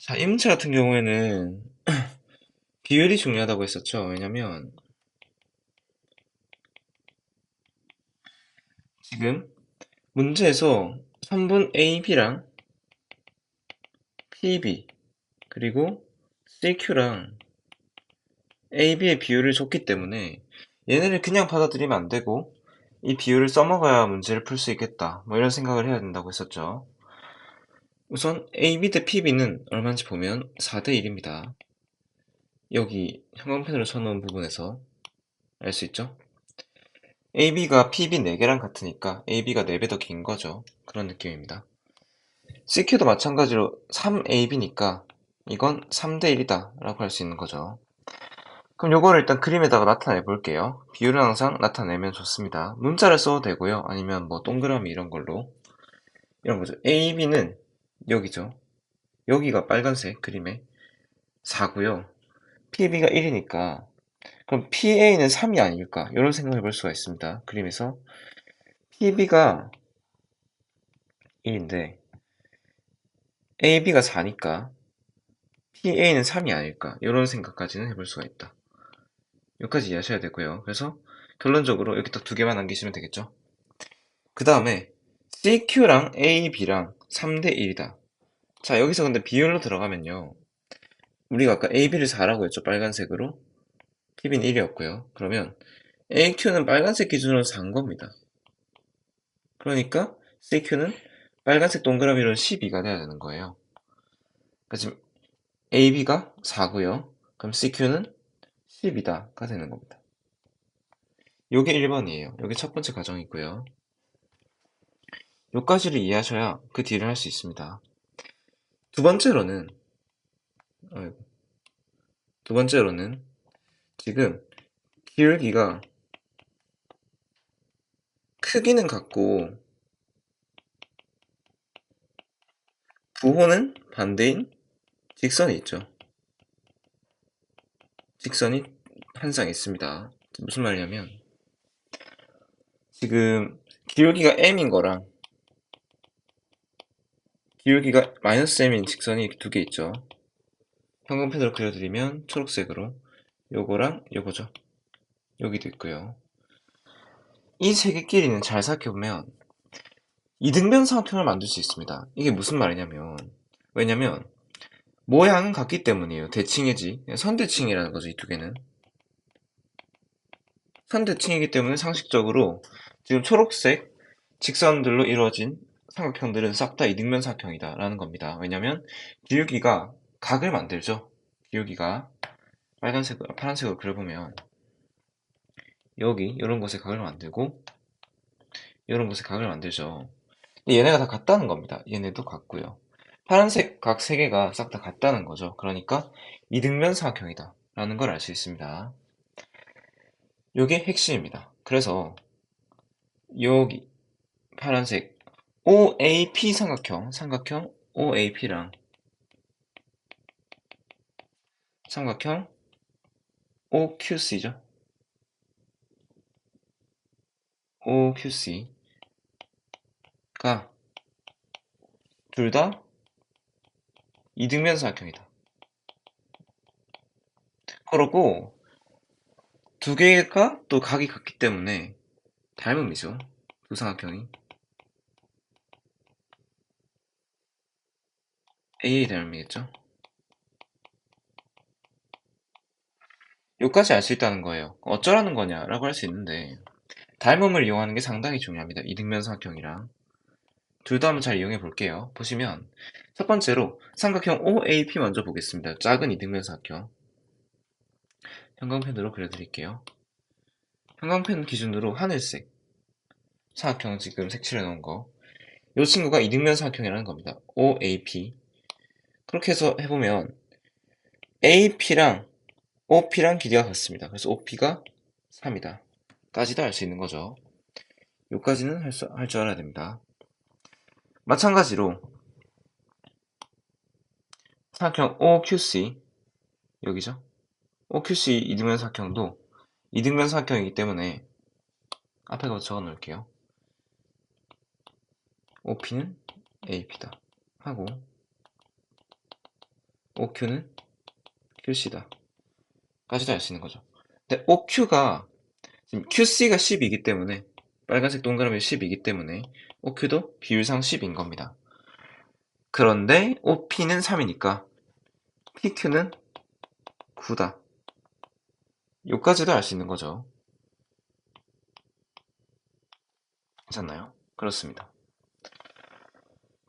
자, 이 문제 같은 경우에는 비율이 중요하다고 했었죠. 왜냐면 지금 문제에서 선분 AB랑 PB 그리고 CQ랑 AB의 비율을 줬기 때문에 얘네를 그냥 받아들이면 안 되고 이 비율을 써먹어야 문제를 풀 수 있겠다. 뭐 이런 생각을 해야 된다고 했었죠. 우선 AB 대 PB는 얼마인지 보면 4대 1입니다. 여기 형광펜으로 쳐놓은 부분에서 알 수 있죠? AB가 PB 4개랑 같으니까 AB가 4배 더 긴 거죠. 그런 느낌입니다. CQ도 마찬가지로 3AB니까 이건 3대 1이다 라고 할 수 있는 거죠. 그럼 요거를 일단 그림에다가 나타내 볼게요. 비율은 항상 나타내면 좋습니다. 문자를 써도 되고요. 아니면 뭐 동그라미 이런 걸로 이런 거죠. AB는 여기죠. 여기가 빨간색 그림에 4고요. PB가 1이니까 그럼 PA는 3이 아닐까? 이런 생각을 해볼 수가 있습니다. 그림에서 PB가 1인데 AB가 4니까 PA는 3이 아닐까? 이런 생각까지는 해볼 수가 있다. 여기까지 이해하셔야 되고요. 그래서 결론적으로 여기 딱 두 개만 남기시면 되겠죠. 그 다음에 CQ랑 AB랑 3대 1이다. 자, 여기서 근데 비율로 들어가면요. 우리가 아까 AB를 4라고 했죠. 빨간색으로. PB는 1이었고요. 그러면 AQ는 빨간색 기준으로 4인 겁니다. 그러니까 CQ는 빨간색 동그라미로 12가 돼야 되는 거예요. 그러니까 지금 AB가 4고요. 그럼 CQ는 10이다가 되는 겁니다. 요게 1번이에요. 요게 첫 번째 과정이고요. 요까지를 이해하셔야 그 뒤를 할 수 있습니다. 두 번째로는 아이고, 두 번째로는 지금 기울기가 크기는 같고 부호는 반대인 직선이 있죠. 직선이 한 쌍 있습니다. 무슨 말이냐면 지금 기울기가 m인 거랑 기울기가 마이너스 m인 직선이 두 개 있죠. 형광펜으로 그려드리면 초록색으로 요거랑 요거죠. 여기도 있고요. 이 세 개끼리는 잘 살펴보면 이등변 삼각형을 만들 수 있습니다. 이게 무슨 말이냐면 왜냐면 모양은 같기 때문이에요. 대칭이지. 선대칭이라는 거죠. 이 두 개는. 선대칭이기 때문에 상식적으로 지금 초록색 직선들로 이루어진 삼각형들은 싹 다 이등변 삼각형이다 라는 겁니다. 왜냐면 기울기가 각을 만들죠. 기울기가 파란색으로 그려보면 여기 이런 곳에 각을 만들고 이런 곳에 각을 만들죠. 얘네가 다 같다는 겁니다. 얘네도 같고요. 파란색 각 3개가 싹 다 같다는 거죠. 그러니까 이등변 삼각형이다 라는 걸 알 수 있습니다. 이게 핵심입니다. 그래서 여기 파란색 OAP 삼각형 OAP랑 삼각형 OQC죠. OQC가 둘 다 이등변 삼각형이다. 그러고 두 개가 또 각이 같기 때문에 닮음이죠. 두 삼각형이 AA 닮음이겠죠. 요까지 알 수 있다는 거예요. 어쩌라는 거냐라고 할 수 있는데 닮음을 이용하는 게 상당히 중요합니다. 이등변 삼각형이랑 둘 다 한번 잘 이용해 볼게요. 보시면 첫 번째로 삼각형 OAP 먼저 보겠습니다. 작은 이등변 삼각형 형광펜으로 그려드릴게요. 형광펜 기준으로 하늘색 삼각형 지금 색칠해 놓은 거. 이 친구가 이등변 삼각형이라는 겁니다. OAP. 그렇게 해서 해보면 AP랑 OP랑 길이가 같습니다. 그래서 OP가 3이다. 까지도 알 수 있는 거죠. 요까지는 할 줄 알아야 됩니다. 마찬가지로 삼각형 OQC 여기죠. OQC 이등변 삼각형도 이등변 삼각형이기 때문에 앞에 거 적어 놓을게요. OP는 AP다 하고 OQ는 QC다 까지도 알 수 있는 거죠. 근데 OQ가 지금 QC가 10이기 때문에 빨간색 동그라미 10이기 때문에 OQ도 비율상 10인 겁니다. 그런데 OP는 3이니까 PQ는 9다. 요까지도 알 수 있는 거죠. 괜찮나요? 그렇습니다.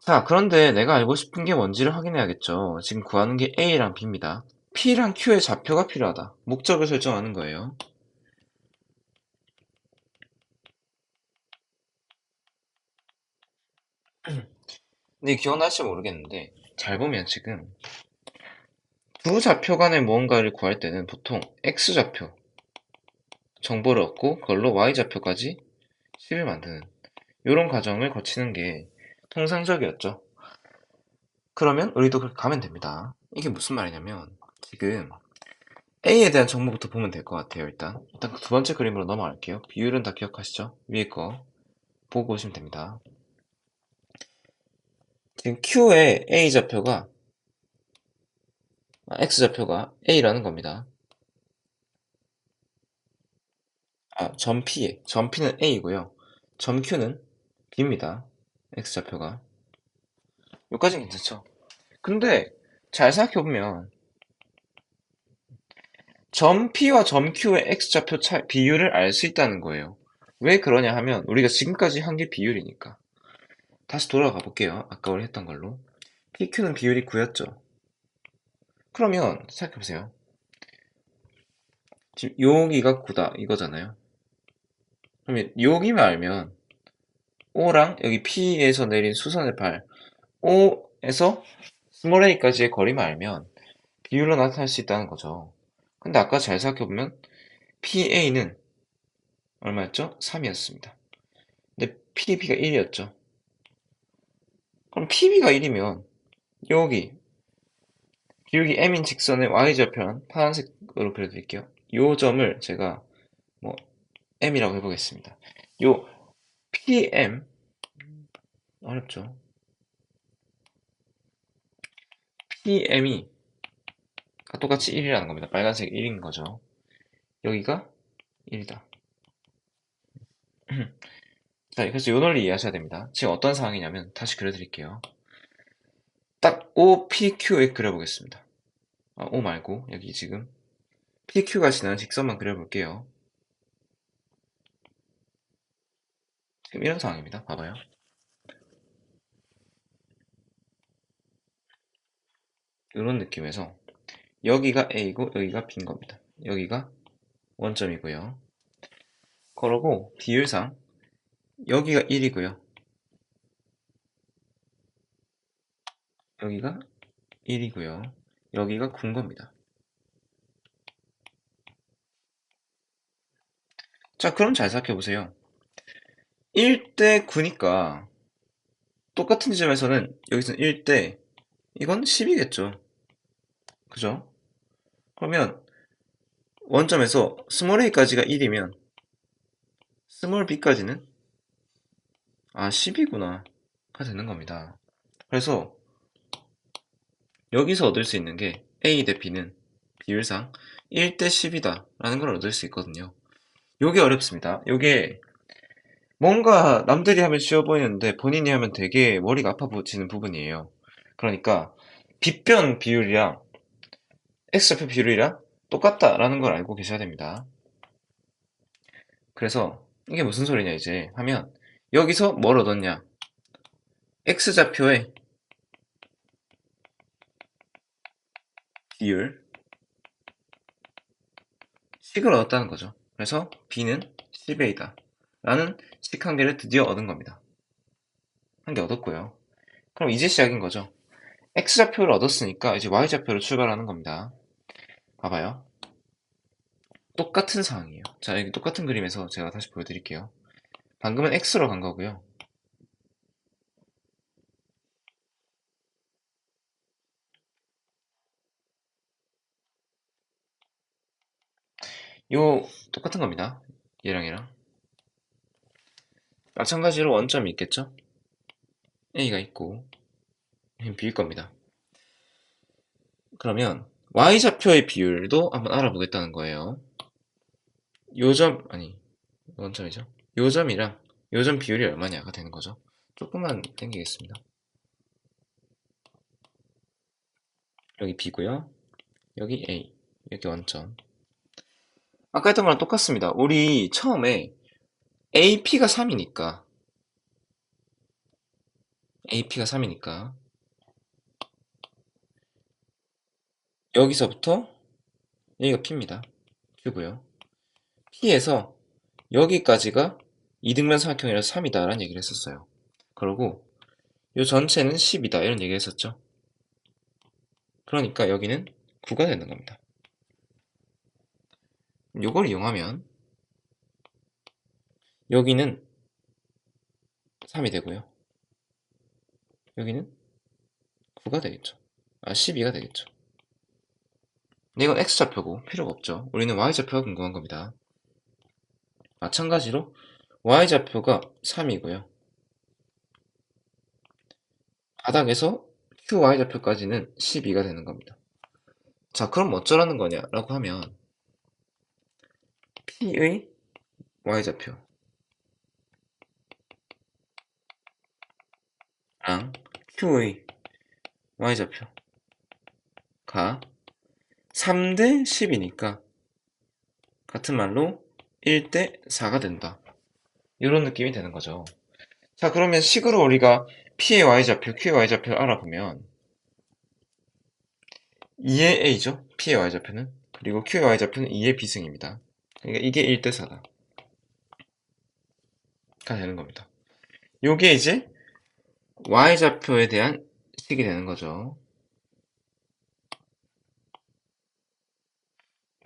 자, 그런데 내가 알고 싶은 게 뭔지를 확인해야겠죠. 지금 구하는 게 A랑 B입니다. P랑 Q의 좌표가 필요하다. 목적을 설정하는 거예요. 근데 기억나실지 모르겠는데 잘 보면 지금 두 좌표 간의 무언가를 구할 때는 보통 X좌표 정보를 얻고 그걸로 Y좌표까지 식을 만드는 이런 과정을 거치는 게 통상적이었죠. 그러면 우리도 그렇게 가면 됩니다. 이게 무슨 말이냐면 지금 A에 대한 정보부터 보면 될 것 같아요. 일단 그 두 번째 그림으로 넘어갈게요. 비율은 다 기억하시죠? 위에 거 보고 오시면 됩니다. 지금 Q의 A좌표가 X좌표가 A라는 겁니다. 점 P는 A고요. 점 Q는 B입니다. X좌표가. 여기까지는 괜찮죠? 근데 잘 생각해보면 점 P와 점 Q의 X좌표 비율을 알 수 있다는 거예요. 왜 그러냐 하면 우리가 지금까지 한 게 비율이니까. 다시 돌아가 볼게요. 아까 우리 했던 걸로. PQ는 비율이 9였죠. 그러면 생각해보세요. 지금 여기가 9다 이거잖아요. 그러면 여기만 알면 O랑 여기 P에서 내린 수선의 발 O에서 스몰 a까지의 거리만 알면 비율로 나타낼 수 있다는 거죠. 근데 아까 잘 생각해보면 PA는 얼마였죠? 3이었습니다. 근데 PDB가 1이었죠. 그럼 PB가 1이면 여기 기울기 M인 직선의 Y좌표는 파란색으로 그려드릴게요. 요 점을 제가 뭐 M이라고 해보겠습니다. 요 PM 어렵죠. PM이 똑같이 1이라는 겁니다. 빨간색 1인 거죠. 여기가 1이다. 자, 그래서 요 논리 이해하셔야 됩니다. 지금 어떤 상황이냐면 다시 그려드릴게요. 딱 OPQ에 그려보겠습니다. O 말고 여기 지금 PQ가 지나는 직선만 그려볼게요. 지금 이런 상황입니다. 봐봐요. 이런 느낌에서 여기가 A고 여기가 B인 겁니다. 여기가 원점이고요. 그러고 비율상 여기가 1이고요. 여기가 1이고요. 여기가 9인 겁니다. 자, 그럼 잘 생각해보세요. 1대 9니까 똑같은 지점에서는 여기서는 1대 이건 10이겠죠. 그죠? 그러면 원점에서 스몰 a까지가 1이면 스몰 b까지는 10이구나 가 되는 겁니다. 그래서 여기서 얻을 수 있는 게 a 대 b는 비율상 1대 10이다 라는 걸 얻을 수 있거든요. 요게 어렵습니다. 요게 뭔가 남들이 하면 쉬워 보이는데 본인이 하면 되게 머리가 아파지는 부분이에요. 그러니까 빗변 비율이랑 X좌표 비율이랑 똑같다라는 걸 알고 계셔야 됩니다. 그래서 이게 무슨 소리냐 이제 하면 여기서 뭘 얻었냐? X좌표의 비율 식을 얻었다는 거죠. 그래서 B는 10A다 라는 식 한 개를 드디어 얻은 겁니다. 한 개 얻었고요. 그럼 이제 시작인 거죠. X좌표를 얻었으니까 이제 Y좌표로 출발하는 겁니다. 봐봐요. 똑같은 상황이에요. 자, 여기 똑같은 그림에서 제가 다시 보여드릴게요. 방금은 X로 간 거고요. 요 똑같은 겁니다. 얘랑 마찬가지로 원점이 있겠죠? A가 있고 B일 겁니다. 그러면 y좌표의 비율도 한번 알아보겠다는 거예요. 요점, 아니, 원점이죠. 요점이랑 요점 비율이 얼마냐가 되는 거죠. 조금만 당기겠습니다. 여기 B고요. 여기 A. 여기 원점. 아까 했던 거랑 똑같습니다. 우리 처음에 AP가 3이니까 여기서부터 여기가 P입니다. Q고요. P에서 여기까지가 이등변 삼각형이라서 3이다 라는 얘기를 했었어요. 그리고 이 전체는 10이다 이런 얘기를 했었죠. 그러니까 여기는 9가 되는 겁니다. 이걸 이용하면 여기는 3이 되고요. 여기는 9가 되겠죠. 12가 되겠죠. 근데 이건 X좌표고 필요가 없죠. 우리는 Y좌표가 궁금한 겁니다. 마찬가지로 Y좌표가 3이고요. 바닥에서 QY좌표까지는 12가 되는 겁니다. 자, 그럼 어쩌라는 거냐라고 하면 P의 Y좌표랑 Q의 Y좌표가 3대 10이니까 같은 말로 1대 4가 된다. 이런 느낌이 되는 거죠. 자, 그러면 식으로 우리가 P의 Y좌표, Q의 Y좌표를 알아보면 2의 A죠. P의 Y좌표는. 그리고 Q의 Y좌표는 2의 B승입니다. 그러니까 이게 1대 4다. 가 되는 겁니다. 요게 이제 Y좌표에 대한 식이 되는 거죠.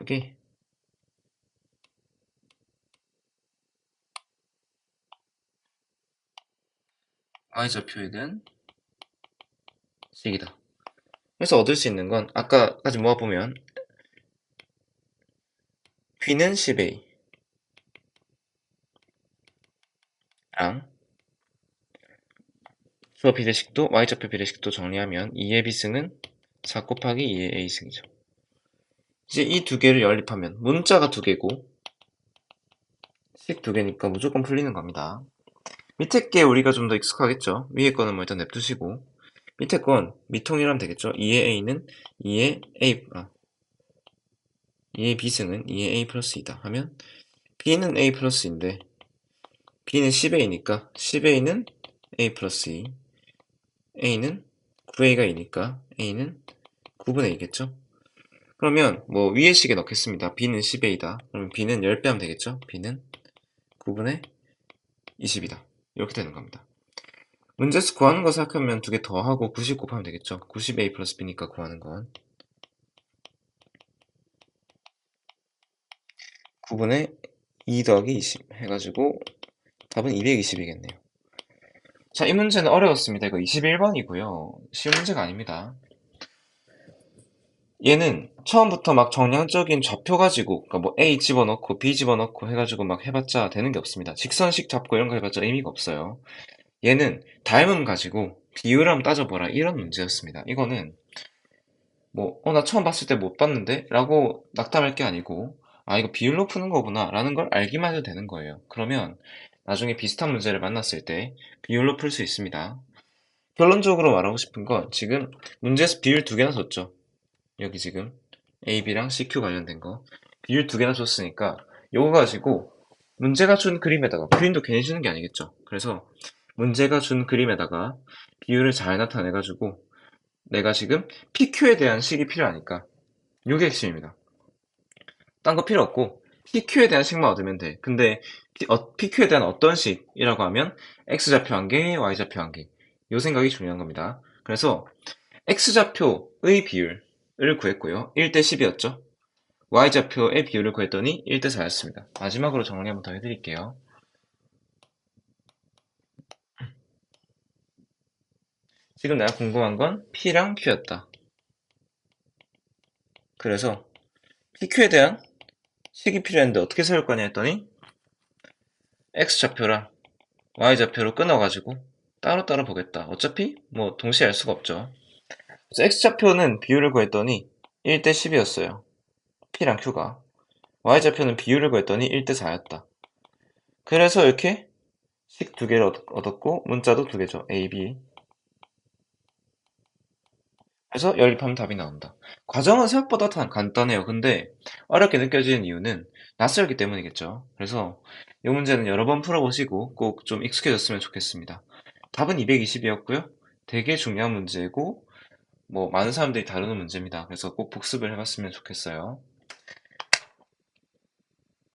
여기 Y좌표에 대한 식이다. 그래서 얻을 수 있는 건 아까까지 모아보면 B는 10A 랑 수어 비례식도 Y좌표 비례식도 정리하면 2의 B승은 4 곱하기 2의 A승이죠. 이제 이 두 개를 연립하면 문자가 두 개고 식 두 개니까 무조건 풀리는 겁니다. 밑에 게 우리가 좀 더 익숙하겠죠. 위에 거는 뭐 일단 냅두시고 밑에 건 미통이라면 되겠죠. 2의 A는 2의 A, 2의 B승은 2의 A 플러스 2다 하면 B는 A 플러스인데 B는 10A니까 10A는 A 플러스 2, A는 9A가 2니까 A는 9분의 2겠죠. 그러면 뭐 위에 식에 넣겠습니다. B는 10A다. 그러면 B는 10배 하면 되겠죠. B는 9분의 20이다. 이렇게 되는 겁니다. 문제에서 구하는 거 생각하면 두 개 더하고 90 곱하면 되겠죠. 90A 플러스 B니까 구하는 건 9분의 2 더하기 20 해가지고 답은 220이겠네요. 자, 이 문제는 어려웠습니다. 이거 21번이고요. 쉬운 문제가 아닙니다. 얘는 처음부터 막 정량적인 좌표 가지고 그러니까 뭐 A 집어넣고 B 집어넣고 해가지고 막 해봤자 되는 게 없습니다. 직선식 잡고 이런 거 해봤자 의미가 없어요. 얘는 닮음 가지고 비율을 한번 따져보라 이런 문제였습니다. 이거는 뭐 나 처음 봤을 때 못 봤는데 라고 낙담할 게 아니고 아 이거 비율로 푸는 거구나 라는 걸 알기만 해도 되는 거예요. 그러면 나중에 비슷한 문제를 만났을 때 비율로 풀 수 있습니다. 결론적으로 말하고 싶은 건 지금 문제에서 비율 두 개나 줬죠. 여기 지금 AB랑 CQ 관련된 거 비율 두 개나 줬으니까 요거 가지고 문제가 준 그림에다가 그림도 괜히 주는 게 아니겠죠. 그래서 문제가 준 그림에다가 비율을 잘 나타내가지고 내가 지금 PQ에 대한 식이 필요하니까 요게 핵심입니다. 딴 거 필요 없고 PQ에 대한 식만 얻으면 돼. 근데 PQ에 대한 어떤 식이라고 하면 X좌표 한 개, Y좌표 한 개. 요 생각이 중요한 겁니다. 그래서 X좌표의 비율을 구했고요. 1대 10이었죠. Y좌표의 비율을 구했더니 1대 4였습니다. 마지막으로 정리 한번 더 해드릴게요. 지금 내가 궁금한 건 P랑 Q였다. 그래서 PQ에 대한 식이 필요했는데 어떻게 세울 거냐 했더니 X좌표랑 Y좌표로 끊어가지고 따로따로 보겠다. 어차피 뭐 동시에 알 수가 없죠. 그래서 X좌표는 비율을 구했더니 1대 10이었어요. P랑 Q가. Y좌표는 비율을 구했더니 1대 4였다. 그래서 이렇게 식 두 개를 얻었고 문자도 두 개죠. A, B. 그래서 연립하면 답이 나온다. 과정은 생각보다 간단해요. 근데 어렵게 느껴지는 이유는 낯설기 때문이겠죠. 그래서 이 문제는 여러 번 풀어보시고 꼭 좀 익숙해졌으면 좋겠습니다. 답은 220이었고요. 되게 중요한 문제고 뭐 많은 사람들이 다루는 문제입니다. 그래서 꼭 복습을 해봤으면 좋겠어요.